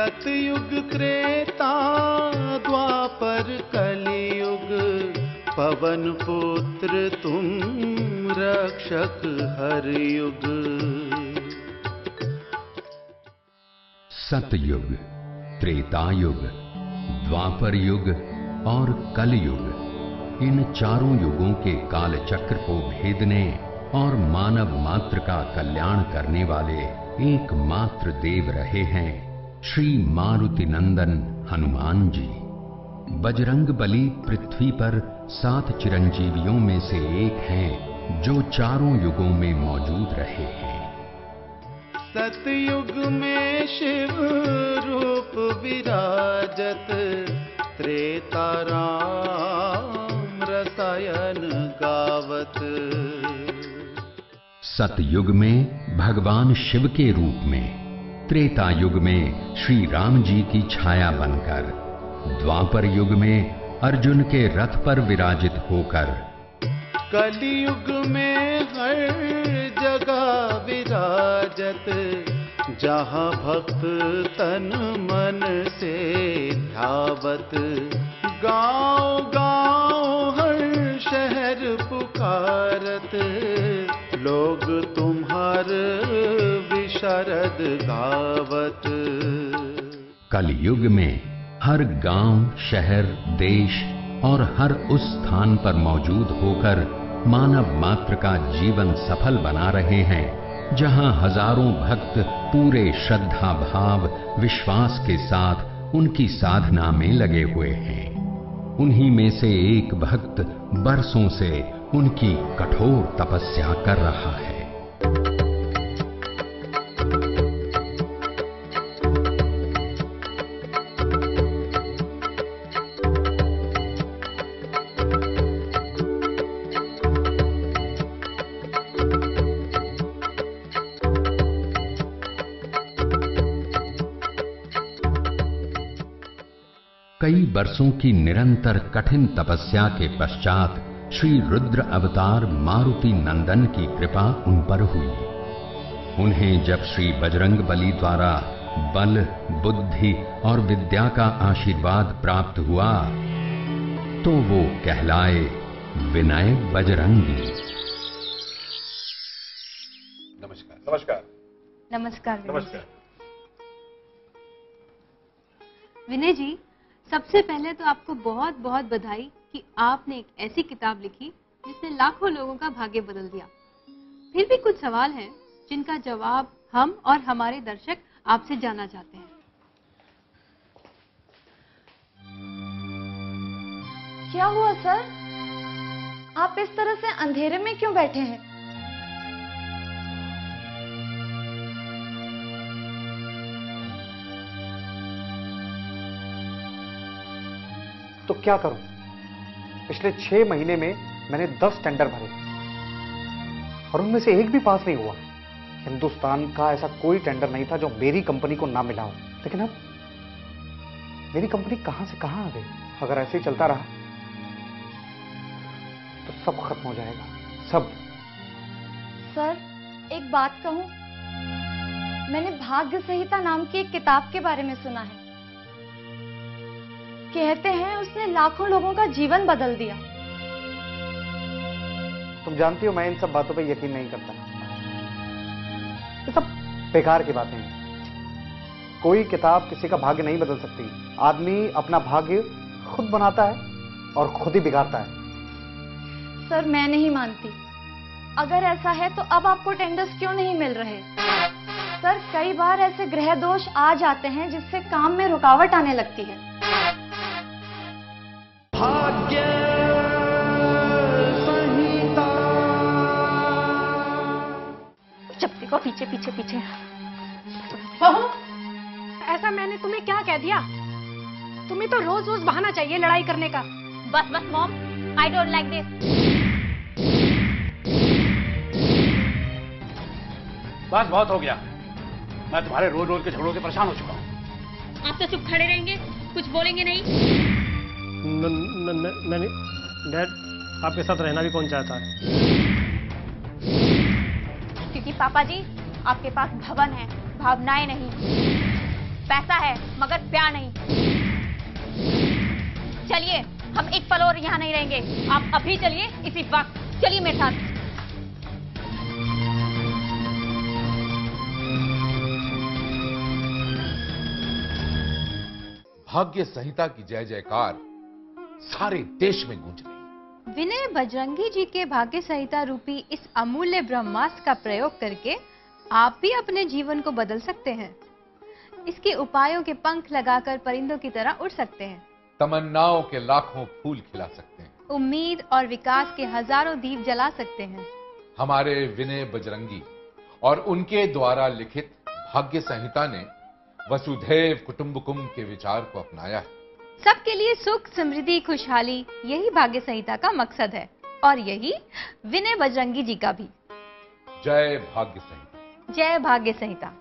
सतयुग त्रेता द्वापर कलियुग, पवन पुत्र तुम रक्षक हर युग। सतयुग, त्रेतायुग, द्वापर युग और कलयुग, इन चारों युगों के काल चक्र को भेदने और मानव मात्र का कल्याण करने वाले एकमात्र देव रहे हैं श्री मारुति नंदन हनुमान जी। बजरंग बली पृथ्वी पर 7 चिरंजीवियों में से एक हैं जो चारों युगों में मौजूद रहे हैं। सतयुग में शिव रूप विराजत, त्रेता राम रसायन गावत। सतयुग में भगवान शिव के रूप में, त्रेता युग में श्री राम जी की छाया बनकर, द्वापर युग में अर्जुन के रथ पर विराजित होकर, कलियुग में हर जगह विराजत, जहाँ भक्त तन मन से ध्यावत। गाँव गाँव हर शहर पुकारत, लोग तुम्हार विशरद गावत। कलयुग में हर गांव, शहर, देश और हर उस स्थान पर मौजूद होकर मानव मात्र का जीवन सफल बना रहे हैं जहां हजारों भक्त पूरे श्रद्धा भाव विश्वास के साथ उनकी साधना में लगे हुए हैं। उन्हीं में से एक भक्त बरसों से उनकी कठोर तपस्या कर रहा है। कई बरसों की निरंतर कठिन तपस्या के पश्चात श्री रुद्र अवतार मारुति नंदन की कृपा उन पर हुई। उन्हें जब श्री बजरंग बली द्वारा बल, बुद्धि और विद्या का आशीर्वाद प्राप्त हुआ तो वो कहलाए विनय बजरंगी। नमस्कार। नमस्कार। नमस्कार नमस्कार। विनय जी, सबसे पहले तो आपको बहुत बहुत बधाई कि आपने एक ऐसी किताब लिखी जिसने लाखों लोगों का भाग्य बदल दिया। फिर भी कुछ सवाल हैं जिनका जवाब हम और हमारे दर्शक आपसे जानना चाहते हैं। क्या हुआ सर? आप इस तरह से अंधेरे में क्यों बैठे हैं? तो क्या करूं? पिछले 6 महीने में मैंने 10 टेंडर भरे और उनमें से एक भी पास नहीं हुआ। हिंदुस्तान का ऐसा कोई टेंडर नहीं था जो मेरी कंपनी को ना मिला हो। लेकिन अब मेरी कंपनी कहां से कहां आ गई। अगर ऐसे ही चलता रहा तो सब खत्म हो जाएगा, सब। सर, एक बात कहूं, मैंने भाग्य संहिता नाम की एक किताब के बारे में सुना है। कहते हैं उसने लाखों लोगों का जीवन बदल दिया। तुम जानती हो मैं इन सब बातों पे यकीन नहीं करता। ये सब बेकार की बातें हैं। कोई किताब किसी का भाग्य नहीं बदल सकती। आदमी अपना भाग्य खुद बनाता है और खुद ही बिगाड़ता है। सर, मैं नहीं मानती। अगर ऐसा है तो अब आपको टेंडर्स क्यों नहीं मिल रहे? सर, कई बार ऐसे ग्रह दोष आ जाते हैं जिससे काम में रुकावट आने लगती है। भाग्य संहिता। जब देखो पीछे पीछे पीछे। बहू, ऐसा मैंने तुम्हें क्या कह दिया? तुम्हें तो रोज रोज बहाना चाहिए लड़ाई करने का। बस बस mom, I don't like this. बस बहुत हो गया। मैं तुम्हारे रोज रोज के झगड़ों से परेशान हो चुका हूँ। आप तो चुप खड़े रहेंगे, कुछ बोलेंगे नहीं? नहीं, डैड, आपके साथ रहना भी कौन चाहता है? क्योंकि पापा जी, आपके पास भवन है, भावनाएं नहीं। पैसा है मगर प्यार नहीं। चलिए, हम एक पल और यहाँ नहीं रहेंगे। आप अभी चलिए, इसी वक्त चलिए मेरे साथ। भाग्य संहिता की जय जयकार सारे देश में गूंज रही। विनय बजरंगी जी के भाग्य संहिता रूपी इस अमूल्य ब्रह्मास्त्र का प्रयोग करके आप भी अपने जीवन को बदल सकते हैं। इसके उपायों के पंख लगाकर परिंदों की तरह उड़ सकते हैं। तमन्नाओं के लाखों फूल खिला सकते हैं। उम्मीद और विकास के हजारों दीप जला सकते हैं। हमारे विनय बजरंगी और उनके द्वारा लिखित भाग्य संहिता ने वसुधैव कुटुंबकम के विचार को अपनाया है। सबके लिए सुख, समृद्धि, खुशहाली, यही भाग्य संहिता का मकसद है और यही विनय बजरंगी जी का भी। जय भाग्य संहिता। जय भाग्य संहिता।